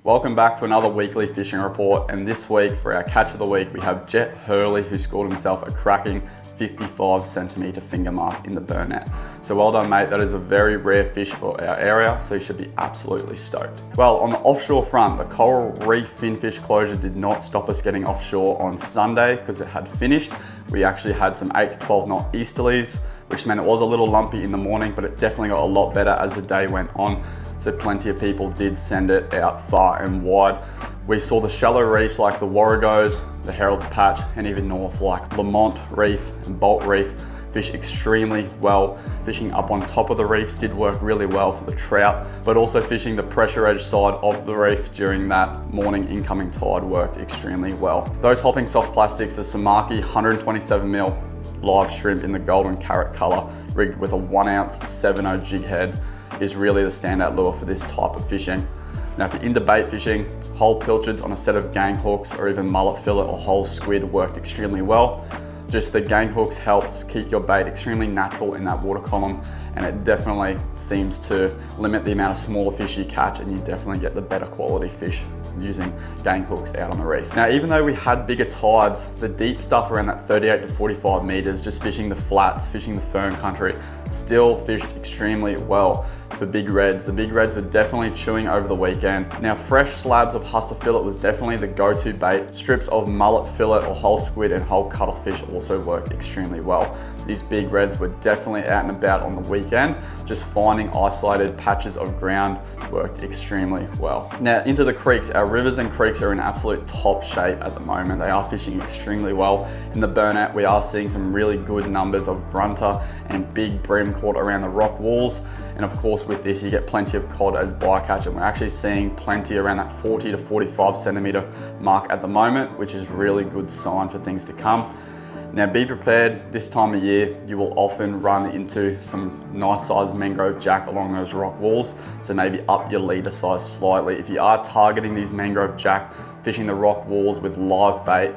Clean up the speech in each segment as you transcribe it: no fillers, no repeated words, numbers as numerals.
Welcome back to another weekly fishing report, and this week for our catch of the week we have Jet Hurley, who scored himself a cracking 55 centimetre finger mark in the burn net. So well done, mate. That is a very rare fish for our area, so you should be absolutely stoked. Well, on the offshore front, the coral reef finfish closure did not stop us getting offshore on Sunday because it had finished. We actually had some 8 to 12 knot easterlies, which meant it was a little lumpy in the morning, but it definitely got a lot better as the day went on. So plenty of people did send it out far and wide. We saw the shallow reefs like the Warregos, the Herald's Patch, and even north like Lamont Reef and Bolt Reef fish extremely well. Fishing up on top of the reefs did work really well for the trout, but also fishing the pressure edge side of the reef during that morning incoming tide worked extremely well. Those hopping soft plastics are Samaki 127mm live shrimp in the golden carrot color, rigged with a 1 ounce 7.0 jig head, is really the standout lure for this type of fishing. Now, if you're into bait fishing, whole pilchards on a set of gang hooks or even mullet fillet or whole squid worked extremely well. Just the gang hooks helps keep your bait extremely natural in that water column, and it definitely seems to limit the amount of smaller fish you catch, and you definitely get the better quality fish using gang hooks out on the reef. Now, even though we had bigger tides, the deep stuff around that 38 to 45 meters, just fishing the flats, fishing the fern country, still fished extremely well for big reds. The big reds were definitely chewing over the weekend. Now, fresh slabs of hussar fillet was definitely the go-to bait. Strips of mullet fillet or whole squid and whole cuttlefish also worked extremely well. These big reds were definitely out and about on the weekend. Just finding isolated patches of ground worked extremely well. Now, into the creeks. Our rivers and creeks are in absolute top shape at the moment. They are fishing extremely well. In the burnout, we are seeing some really good numbers of grunter and big bream caught around the rock walls. And of course, with this, you get plenty of cod as bycatch, and we're actually seeing plenty around that 40 to 45 centimetre mark at the moment, which is really good sign for things to come. Now, be prepared. This time of year, you will often run into some nice sized mangrove jack along those rock walls, so maybe up your leader size slightly. If you are targeting these mangrove jack, fishing the rock walls with live bait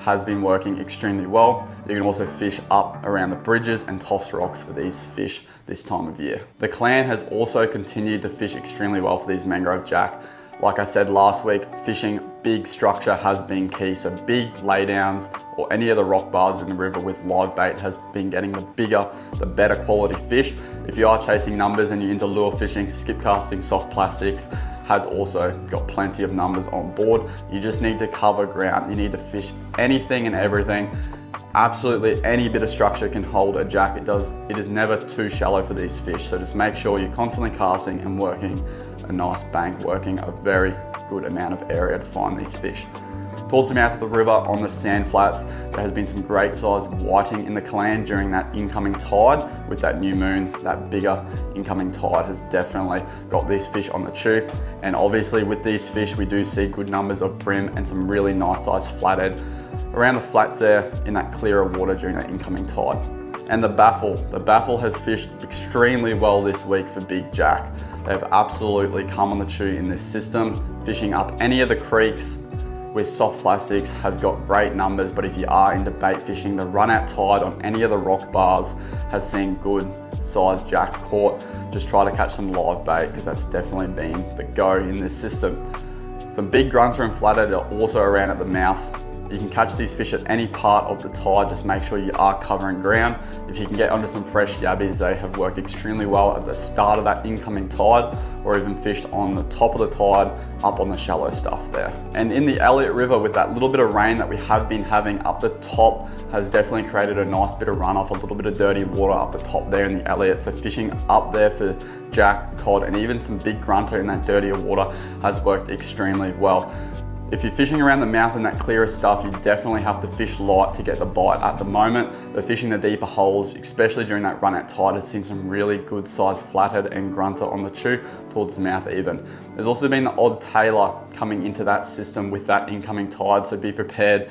has been working extremely well. You can also fish up around the bridges and Toffs rocks for these fish this time of year. The clan has also continued to fish extremely well for these mangrove jack. Like I said last week, fishing big structure has been key. So big laydowns or any of the rock bars in the river with live bait has been getting the bigger, the better quality fish. If you are chasing numbers and you're into lure fishing, skip casting, soft plastics has also got plenty of numbers on board. You just need to cover ground. You need to fish anything and everything. Absolutely any bit of structure can hold a jack. It is never too shallow for these fish. So just make sure you're constantly casting and working a nice bank, working a very good amount of area to find these fish. Towards the mouth of the river on the sand flats, there has been some great sized whiting in the clan during that incoming tide. With that new moon, that bigger incoming tide has definitely got these fish on the chew. And obviously with these fish, we do see good numbers of brim and some really nice sized flathead around the flats there in that clearer water during that incoming tide. And the baffle has fished extremely well this week for big jack. They've absolutely come on the chew in this system. Fishing up any of the creeks with soft plastics has got great numbers, but if you are into bait fishing, the run out tide on any of the rock bars has seen good sized jack caught. Just try to catch some live bait, because that's definitely been the go in this system. Some big grunter and flathead are also around at the mouth. You can catch these fish at any part of the tide, just make sure you are covering ground. If you can get onto some fresh yabbies, they have worked extremely well at the start of that incoming tide, or even fished on the top of the tide up on the shallow stuff there. And in the Elliott River, with that little bit of rain that we have been having up the top, has definitely created a nice bit of runoff, a little bit of dirty water up the top there in the Elliott. So fishing up there for jack, cod, and even some big grunter in that dirtier water has worked extremely well. If you're fishing around the mouth and that clearer stuff, you definitely have to fish light to get the bite at the moment. But fishing the deeper holes, especially during that run out tide, has seen some really good sized flathead and grunter on the chew towards the mouth even. There's also been the odd tailor coming into that system with that incoming tide, so be prepared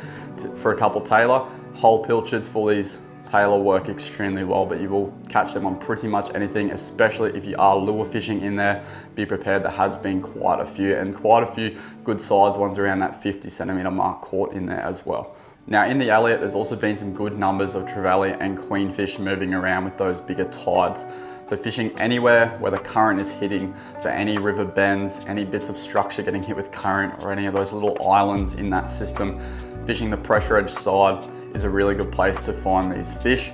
for a couple tailor. Whole pilchards for these tailor work extremely well, but you will catch them on pretty much anything, especially if you are lure fishing in there. Be prepared, there has been quite a few good sized ones around that 50 centimetre mark caught in there as well. Now in the Elliott, there's also been some good numbers of trevally and queenfish moving around with those bigger tides. So fishing anywhere where the current is hitting, so any river bends, any bits of structure getting hit with current, or any of those little islands in that system, fishing the pressure edge side is a really good place to find these fish.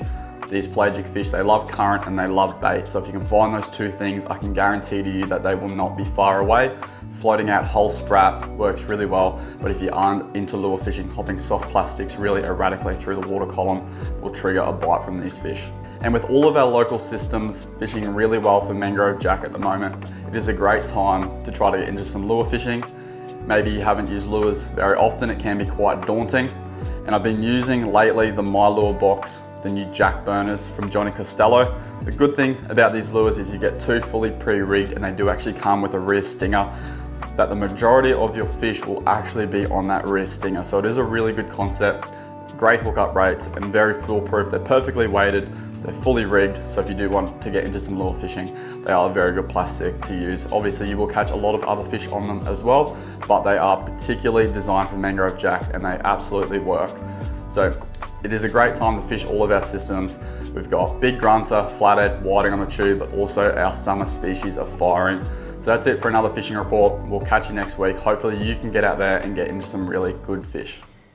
These pelagic fish, they love current and they love bait. So if you can find those two things, I can guarantee to you that they will not be far away. Floating out whole sprat works really well, but if you aren't into lure fishing, hopping soft plastics really erratically through the water column will trigger a bite from these fish. And with all of our local systems fishing really well for mangrove jack at the moment, it is a great time to try to get into some lure fishing. Maybe you haven't used lures very often, it can be quite daunting. And I've been using lately the My Lure box, the new jack burners from Johnny Costello. The good thing about these lures is you get two fully pre-rigged, and they do actually come with a rear stinger that the majority of your fish will actually be on that rear stinger. So it is a really good concept, great hookup rates and very foolproof. They're perfectly weighted, they're fully rigged. So if you do want to get into some lure fishing, they are a very good plastic to use. Obviously you will catch a lot of other fish on them as well, but they are particularly designed for mangrove jack and they absolutely work. So it is a great time to fish all of our systems. We've got big grunter, flathead, whiting on the tube, but also our summer species are firing. So that's it for another fishing report. We'll catch you next week. Hopefully you can get out there and get into some really good fish.